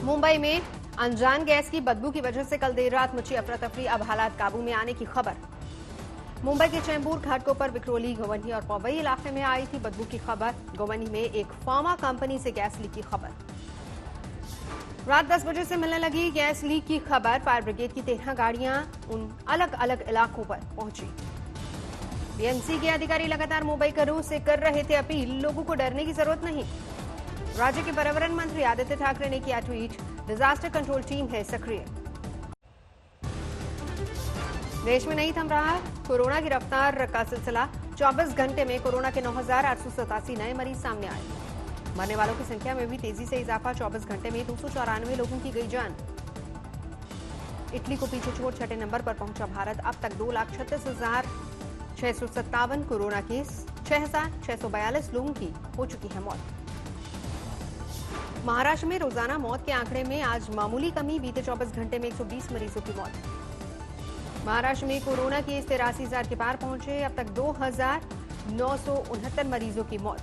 मुंबई में अनजान गैस की बदबू की वजह से कल देर रात मची अफरा तफरी, अब हालात काबू में आने की खबर। मुंबई के चेंबूर घाटों पर विक्रोली, गोवनी और पवई इलाके में आई थी बदबू की खबर। गोवनी में एक फार्मा कंपनी से गैस लीक की खबर। रात 10 बजे से मिलने लगी गैस लीक की खबर। फायर ब्रिगेड की 13 गाड़ियां उन अलग अलग इलाकों पर पहुंची। बीएमसी के अधिकारी लगातार मुंबई करों से कर रहे थे अपील, लोगों को डरने की जरूरत नहीं। राज्य के पर्यावरण मंत्री आदित्य ठाकरे ने किया ट्वीट, डिजास्टर कंट्रोल टीम है सक्रिय। देश में नहीं थम रहा कोरोना की रफ्तार का सिलसिला। 24 घंटे में कोरोना के 9,887 नए मरीज सामने आए। मरने वालों की संख्या में भी तेजी से इजाफा। 24 घंटे में 294 लोगों की गई जान। इटली को पीछे छोड़ छठे नंबर पर पहुंचा भारत। अब तक 2,36,657 कोरोना केस, 6,642 लोगों की हो चुकी है मौत। महाराष्ट्र में रोजाना मौत के आंकड़े में आज मामूली कमी। बीते 24 घंटे में 120 मरीजों की मौत। महाराष्ट्र में कोरोना केस 83,000 के पार पहुंचे। अब तक 2,969 मरीजों की मौत।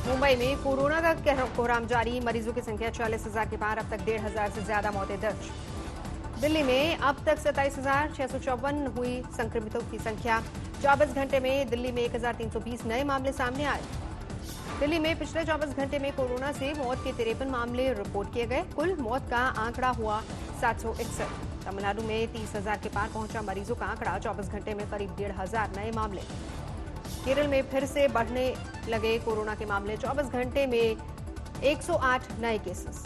मुंबई में कोरोना का कोहराम जारी, मरीजों की संख्या 40,000 के पार। अब तक 1,500 से ज्यादा मौतें दर्ज। दिल्ली में अब तक 27,654 हुई संक्रमितों की संख्या। 24 घंटे में दिल्ली में 1,320 नए मामले सामने आए। दिल्ली में पिछले 24 घंटे में कोरोना से मौत के 53 मामले रिपोर्ट किए गए। कुल मौत का आंकड़ा हुआ 761। तमिलनाडु में 30,000 के पार पहुंचा मरीजों का आंकड़ा। 24 घंटे में करीब 1,500 नए मामले। केरल में फिर से बढ़ने लगे कोरोना के मामले। 24 घंटे में 108 नए केसेस।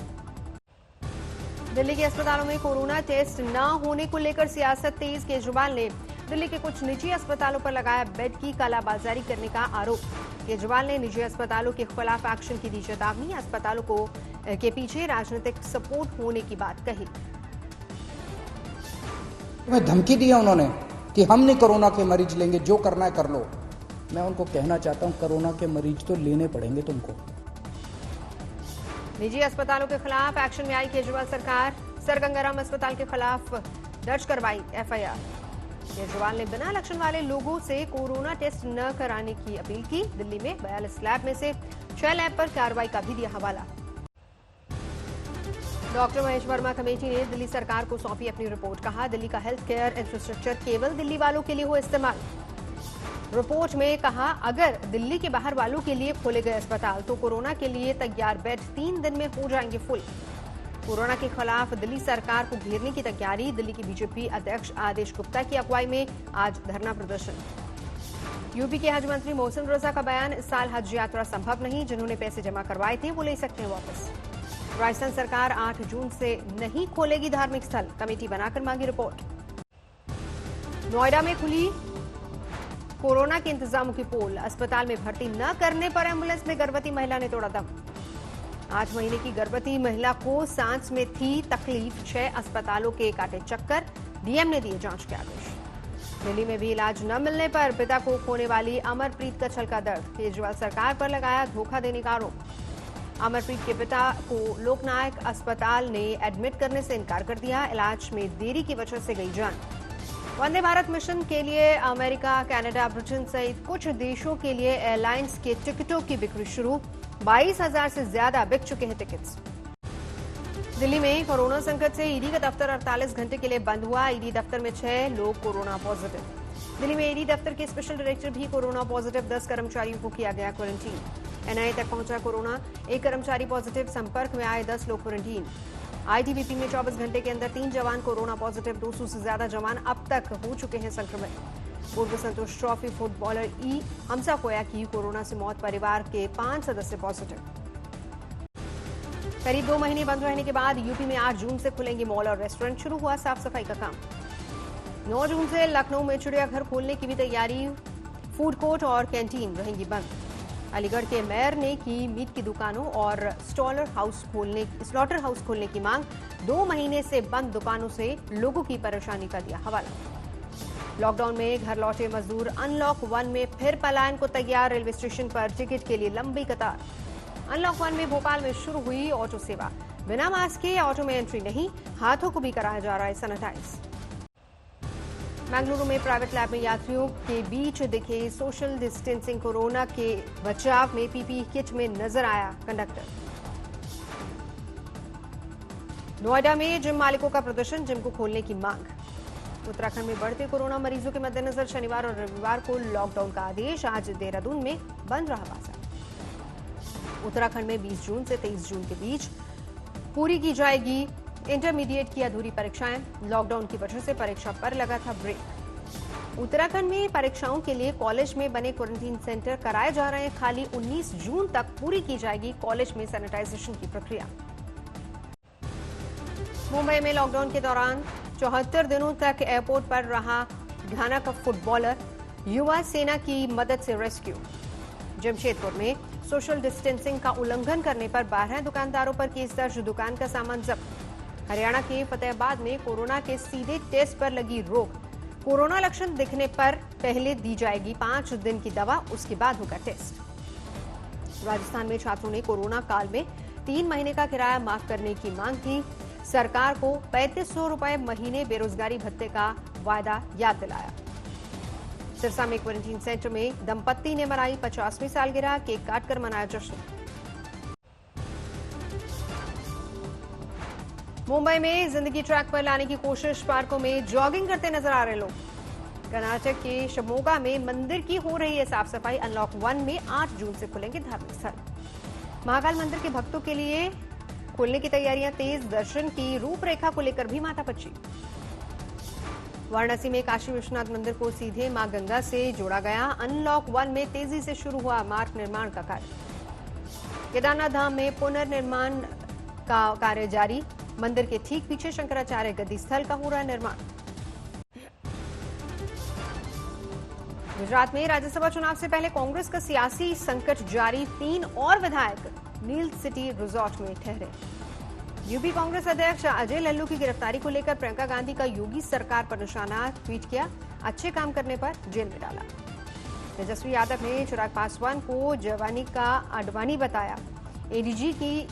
दिल्ली के अस्पतालों में कोरोना टेस्ट न होने को लेकर सियासत तेज। केजरीवाल ने दिल्ली के कुछ निजी अस्पतालों पर लगाया बेड की कालाबाजारी करने का आरोप। केजरीवाल ने निजी अस्पतालों के खिलाफ एक्शन की दी चेतावनी। अस्पतालों के पीछे राजनीतिक सपोर्ट होने की बात कही। में धमकी दिया उन्होंने कि हम नहीं कोरोना के मरीज लेंगे, जो करना है कर लो। मैं उनको कहना चाहता हूं, कोरोना के मरीज तो लेने पड़ेंगे तुमको। निजी अस्पतालों के खिलाफ एक्शन में आई केजरीवाल सरकार। सर गंगाराम अस्पताल के खिलाफ दर्ज करवाई एफआईआर। केजरीवाल ने बिना लक्षण वाले लोगों से कोरोना टेस्ट न कराने की अपील की। दिल्ली में 42 लैब में से 6 लैब पर कार्रवाई का भी दिया हवाला। डॉक्टर महेश वर्मा कमेटी ने दिल्ली सरकार को सौंपी अपनी रिपोर्ट। कहा, दिल्ली का हेल्थ केयर इंफ्रास्ट्रक्चर केवल दिल्ली वालों के लिए हो इस्तेमाल। रिपोर्ट में कहा, अगर दिल्ली के बाहर वालों के लिए खोले गए अस्पताल तो कोरोना के लिए तैयार बेड 3 दिन में हो जाएंगे फुल। कोरोना के खिलाफ दिल्ली सरकार को घेरने की तैयारी। दिल्ली की बीजेपी अध्यक्ष आदेश गुप्ता की अगुवाई में आज धरना प्रदर्शन। यूपी के हज मंत्री मोहसिन रजा का बयान, इस साल हज यात्रा संभव नहीं। जिन्होंने पैसे जमा करवाए थे वो ले सकते हैं वापस। राजस्थान सरकार 8 जून से नहीं खोलेगी धार्मिक स्थल। कमेटी बनाकर मांगी रिपोर्ट। नोएडा में खुली कोरोना के इंतजामों की पोल। अस्पताल में भर्ती न करने पर एम्बुलेंस में गर्भवती महिला ने तोड़ा दम। 8 महीने की गर्भवती महिला को सांस में थी तकलीफ। 6 अस्पतालों के काटे चक्कर। डीएम ने दिए जांच के आदेश। दिल्ली में भी इलाज न मिलने पर पिता को खोने वाली अमरप्रीत का छलका दर्द। केजरीवाल सरकार पर लगाया धोखा देने का आरोप। अमरप्रीत के पिता को लोकनायक अस्पताल ने एडमिट करने से इनकार कर दिया। इलाज में देरी की वजह से गई जान। वंदे भारत मिशन के लिए अमेरिका, कनाडा, ब्रिटेन सहित कुछ देशों के लिए एयरलाइंस के टिकटों की बिक्री शुरू। 22,000 से ज्यादा बिक चुके हैं टिकट्स। दिल्ली में कोरोना संकट से ईडी का दफ्तर 48 घंटे के लिए बंद हुआ। ईडी दफ्तर में 6 लोग कोरोना पॉजिटिव। दिल्ली में ईडी दफ्तर के स्पेशल डायरेक्टर भी कोरोना पॉजिटिव। 10 कर्मचारियों को किया गया क्वारंटीन। एनआईए तक पहुंचा कोरोना। 1 कर्मचारी पॉजिटिव। संपर्क में आए 10 लोग क्वारंटीन। आईटीबीपी में 24 घंटे के अंदर 3 जवान कोरोना पॉजिटिव। 200 से ज्यादा जवान अब तक हो चुके हैं संक्रमित। पूर्व संतोष ट्रॉफी फुटबॉलर ई हमसा कोया की कोरोना से मौत। परिवार के 5 सदस्य पॉजिटिव। करीब 2 महीने बंद रहने के बाद यूपी में 8 जून से खुलेंगे मॉल और रेस्टोरेंट। शुरू हुआ साफ सफाई का काम। 9 जून से लखनऊ में चिड़ियाघर खोलने की भी तैयारी। फूड कोर्ट और कैंटीन रहेंगी बंद। अलीगढ़ के मेयर ने की मीट की दुकानों और स्लॉटर हाउस खोलने की मांग। 2 महीने से बंद दुकानों से लोगों की परेशानी का दिया हवाला। लॉकडाउन में घर लौटे मजदूर अनलॉक 1 में फिर पलायन को तैयार। रेलवे स्टेशन पर टिकट के लिए लंबी कतार। अनलॉक 1 में भोपाल में शुरू हुई ऑटो सेवा। बिना मास्क के ऑटो में एंट्री नहीं, हाथों को भी कराया जा रहा है सैनिटाइज। बेंगलुरु में प्राइवेट लैब में यात्रियों के बीच दिखे सोशल डिस्टेंसिंग। कोरोना के बचाव में पीपीई किट में नजर आया कंडक्टर। नोएडा में जिम मालिकों का प्रदर्शन, जिम को खोलने की मांग। उत्तराखंड में बढ़ते कोरोना मरीजों के मद्देनजर शनिवार और रविवार को लॉकडाउन का आदेश। आज देहरादून में बंद रहा बाजार। उत्तराखंड में 20 जून से 23 जून के बीच पूरी की जाएगी इंटरमीडिएट की अधूरी परीक्षाएं। लॉकडाउन की वजह से परीक्षा पर लगा था ब्रेक। उत्तराखंड में परीक्षाओं के लिए कॉलेज में बने क्वारंटीन सेंटर कराए जा रहे हैं खाली। 19 जून तक पूरी की जाएगी कॉलेज में सैनिटाइजेशन की प्रक्रिया। मुंबई में लॉकडाउन के दौरान 74 दिनों तक एयरपोर्ट पर रहा घाना का फुटबॉलर, युवा सेना की मदद से रेस्क्यू। जमशेदपुर में सोशल डिस्टेंसिंग का उल्लंघन करने पर 12 दुकानदारों पर केस दर्ज, दुकान का सामान जब्त। हरियाणा के फतेहाबाद में कोरोना के सीधे टेस्ट पर लगी रोक। कोरोना लक्षण दिखने पर पहले दी जाएगी 5 दिन की दवा, उसके बाद होगा टेस्ट। राजस्थान में छात्रों ने कोरोना काल में 3 महीने का किराया माफ करने की मांग की। सरकार को 3500 रुपए महीने बेरोजगारी भत्ते का वायदा याद दिलाया। सिरसा में क्वारंटीन सेंटर में दंपत्ति ने मनाई 50वीं सालगिरह, केक काटकर मनाया जश्न। मुंबई में जिंदगी ट्रैक पर लाने की कोशिश, पार्कों में जॉगिंग करते नजर आ रहे लोग। कर्नाटक के शिवमोगा में मंदिर की हो रही है साफ सफाई। अनलॉक 1 में 8 जून से खुलेंगे धार्मिक स्थल। महाकाल मंदिर के भक्तों के लिए खुलने की तैयारियां तेज, दर्शन की रूपरेखा को लेकर भी माथापच्ची। वाराणसी में काशी विश्वनाथ मंदिर को सीधे मां गंगा से जोड़ा गया। अनलॉक 1 में तेजी से शुरू हुआ मार्ग निर्माण का कार्य। केदारनाथ धाम में पुनर्निर्माण का कार्य जारी। मंदिर के ठीक पीछे शंकराचार्य गद्दी स्थल का हो रहा निर्माण। गुजरात में राज्यसभा चुनाव से पहले कांग्रेस का सियासी संकट जारी। 3 और विधायक नील सिटी रिजॉर्ट में ठहरे। यूपी कांग्रेस अध्यक्ष अजय लल्लू की गिरफ्तारी को लेकर प्रियंका गांधी का योगी सरकार पर निशाना, ट्वीट किया, अच्छे काम करने पर जेल में डाला। तेजस्वी यादव ने चिराग पासवान को जवानी का अडवाणी बताया। एडीजी की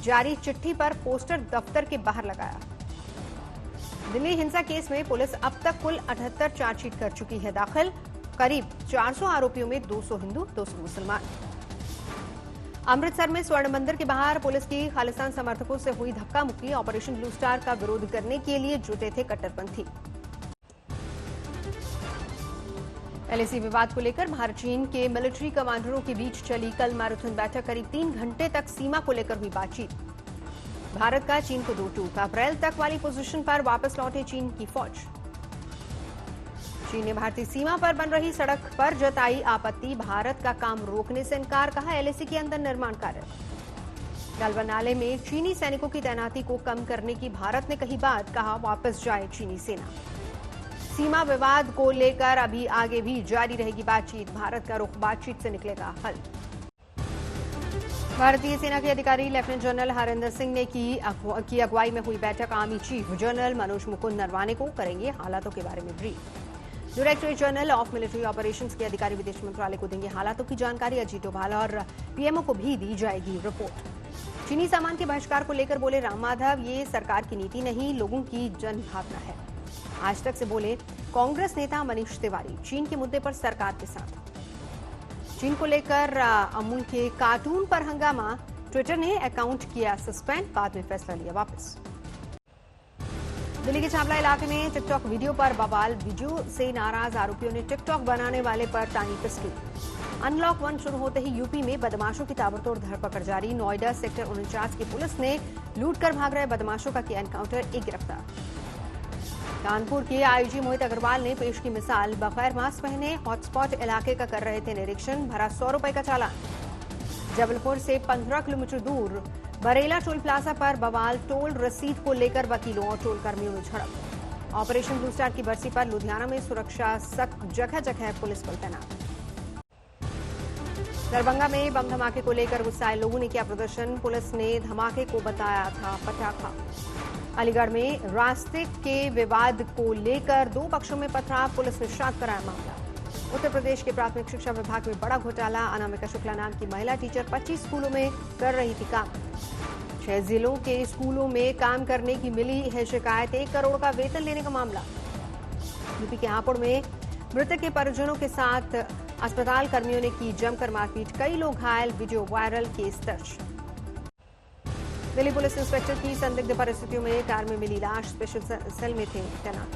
जारी चिट्ठी पर पोस्टर दफ्तर के बाहर लगाया। दिल्ली हिंसा केस में पुलिस अब तक कुल 78 चार्जशीट कर चुकी है दाखिल। करीब 400 आरोपियों में 200 हिंदू, 200 मुसलमान। अमृतसर में स्वर्ण मंदिर के बाहर पुलिस की खालिस्तान समर्थकों से हुई धक्का मुक्की। ऑपरेशन ब्लू स्टार का विरोध करने के लिए जुटे थे कट्टरपंथी। एलएसी विवाद को लेकर भारत चीन के मिलिट्री कमांडरों के बीच चली कल मैराथन बैठक। करीब 3 घंटे तक सीमा को लेकर हुई बातचीत। भारत का चीन को 2 टूक। अप्रैल तक वाली पोजीशन पर वापस लौटे चीन की फौज। चीन ने भारतीय सीमा पर बन रही सड़क पर जताई आपत्ति। भारत का काम रोकने से इनकार, कहा एलएसी के अंदर निर्माण कार्य। गलवान नाले में चीनी सैनिकों की तैनाती को कम करने की भारत ने कही बात, कहा वापस जाए चीनी सेना। सीमा विवाद को लेकर अभी आगे भी जारी रहेगी बातचीत। भारत का रुख बातचीत से निकलेगा हल। भारतीय सेना के अधिकारी लेफ्टिनेंट जनरल हरिंदर सिंह ने की अगुवाई में हुई बैठक। Army chief general Manoj Mukund Naravane को करेंगे हालातों के बारे में brief. Directorate general of military operations के अधिकारी विदेश मंत्रालय को देंगे हालातों की जानकारी। अजीत डोभाल और पीएमओ को भी दी जाएगी रिपोर्ट। चीनी सामान के बहिष्कार को लेकर बोले राम माधव, ये सरकार की नीति नहीं, लोगों की जनभावना है। आज तक से बोले कांग्रेस नेता मनीष तिवारी, चीन के मुद्दे पर सरकार के साथ। चीन को लेकर अमूल के कार्टून पर हंगामा, ट्विटर ने अकाउंट किया सस्पेंड, बाद में फैसला लिया वापस। दिल्ली के छावला इलाके में टिकटॉक वीडियो पर बवाल। वीडियो से नाराज आरोपियों ने टिकटॉक बनाने वाले पर तानी पिस्टल। अनलॉक 1 शुरू होते ही यूपी में बदमाशों की ताबड़तोड़ धरपकड़ जारी। नोएडा सेक्टर 49 की पुलिस ने लूट कर भाग रहे बदमाशों का किया एनकाउंटर, 1 गिरफ्तार। कानपुर के आईजी मोहित अग्रवाल ने पेश की मिसाल। बगैर मास्क पहने हॉटस्पॉट इलाके का कर रहे थे निरीक्षण, भरा 100 रुपए का चालान। जबलपुर से 15 किलोमीटर दूर बरेला टोल प्लाजा पर बवाल। टोल रसीद को लेकर वकीलों और टोल कर्मियों में झड़प। ऑपरेशन ब्लू स्टार की बरसी पर लुधियाना में सुरक्षा सख्त, जगह जगह पुलिस बल तैनात। दरभंगा में बम धमाके को लेकर गुस्साए लोगों ने किया प्रदर्शन। पुलिस ने धमाके को बताया था पटाखा। अलीगढ़ में रास्ते के विवाद को लेकर 2 पक्षों में पथराव, पुलिस ने शांत कराया मामला। उत्तर प्रदेश के प्राथमिक शिक्षा विभाग में बड़ा घोटाला। अनामिका शुक्ला नाम की महिला टीचर 25 स्कूलों में कर रही थी काम। 6 जिलों के स्कूलों में काम करने की मिली है शिकायत। 1 करोड़ का वेतन लेने का मामला। यूपी के हापुड़ में मृतक के परिजनों के साथ अस्पताल कर्मियों ने की जमकर मारपीट, कई लोग घायल, वीडियो वायरल, केस दर्ज। दिल्ली पुलिस इंस्पेक्टर की संदिग्ध परिस्थितियों में कार में मिली लाश, स्पेशल सेल में थे तैनात।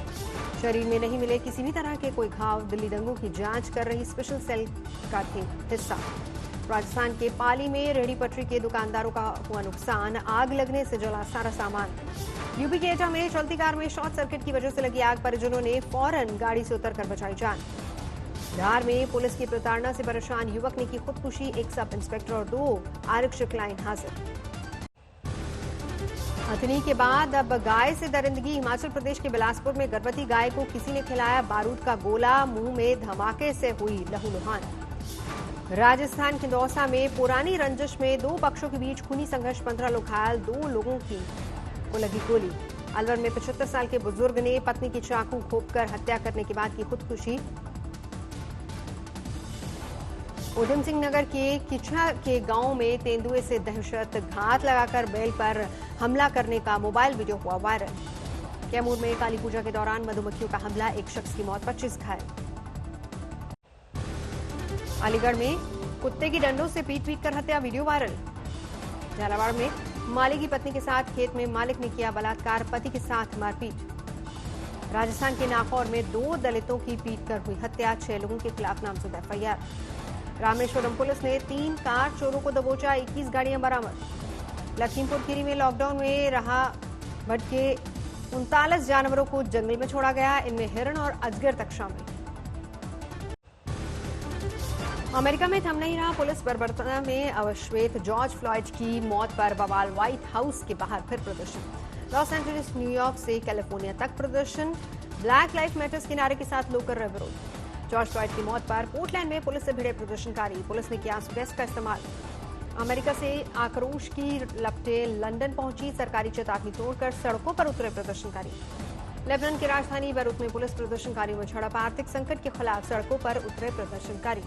शरीर में नहीं मिले किसी भी तरह के कोई घाव, दिल्ली दंगों की जांच कर रही स्पेशल सेल का थे हिस्सा। राजस्थान के पाली में रेहड़ी पटरी के दुकानदारों का हुआ नुकसान, आग लगने से जला सारा सामान। यूपी के एटा में चलती कार में शॉर्ट सर्किट की वजह से लगी आग, परिजनों ने फौरन गाड़ी से उतरकर बचाई जान। धार में पुलिस की प्रताड़ना से परेशान युवक ने की खुदकुशी, एक सब इंस्पेक्टर और 2 आरक्षक लाइन हाजिर। हथनी के बाद अब गाय से दरिंदगी। हिमाचल प्रदेश के बिलासपुर में गर्भवती गाय को किसी ने खिलाया बारूद का गोला, मुंह में धमाके से हुई लहूलुहान। राजस्थान के दौसा में पुरानी रंजिश में 2 पक्षों के बीच खूनी संघर्ष, 15 लोग घायल, 2 लोगों को लगी गोली। अलवर में 75 साल के बुजुर्ग ने पत्नी की चाकू घोंपकर हत्या करने के बाद की खुदकुशी। उधम सिंह नगर के किछा के गांव में तेंदुए से दहशत, घात लगाकर बैल पर हमला करने का मोबाइल वीडियो हुआ वायरल। कैमूर में काली पूजा के दौरान मधुमक्खियों का हमला, 1 शख्स की मौत, 25 घायल। अलीगढ़ में कुत्ते की डंडों से पीट कर हत्या, वीडियो वायरल। झालावाड़ में माली की पत्नी के साथ खेत में मालिक ने किया बलात्कार, पति के साथ मारपीट। राजस्थान के नागौर में 2 दलितों की पीटकर हुई हत्या, 6 लोगों के खिलाफ नामजद एफआईआर। रामेश्वरम पुलिस ने 3 कार चोरों को दबोचा, 21 गाड़ियां बरामद। लखीमपुर खीरी में लॉकडाउन में रहा भटके 39 जानवरों को जंगल में छोड़ा गया, इनमें हिरण और अजगर तक शामिल। अमेरिका में थम नहीं रहा पुलिस बर्बरता में अवश्वेत जॉर्ज फ्लॉयड की मौत पर बवाल, व्हाइट हाउस के बाहर फिर प्रदर्शन। लॉस एंजलिस, न्यूयॉर्क से कैलिफोर्निया तक प्रदर्शन। ब्लैक लाइफ मैटर्स के नारे के साथ लोग कर रहे विरोध। जॉर्ज फ्लॉयड की मौत पर पोर्टलैंड में पुलिस से भिड़े प्रदर्शनकारी, पुलिस ने किया आंसू गैस का इस्तेमाल। अमेरिका से आक्रोश की लपटें लंदन पहुंची, सरकारी चेतावनी तोड़कर सड़कों पर उतरे प्रदर्शनकारी। लेबनान की राजधानी बैरूत में पुलिस प्रदर्शनकारियों में झड़प, आर्थिक संकट के खिलाफ सड़कों पर उतरे प्रदर्शनकारी।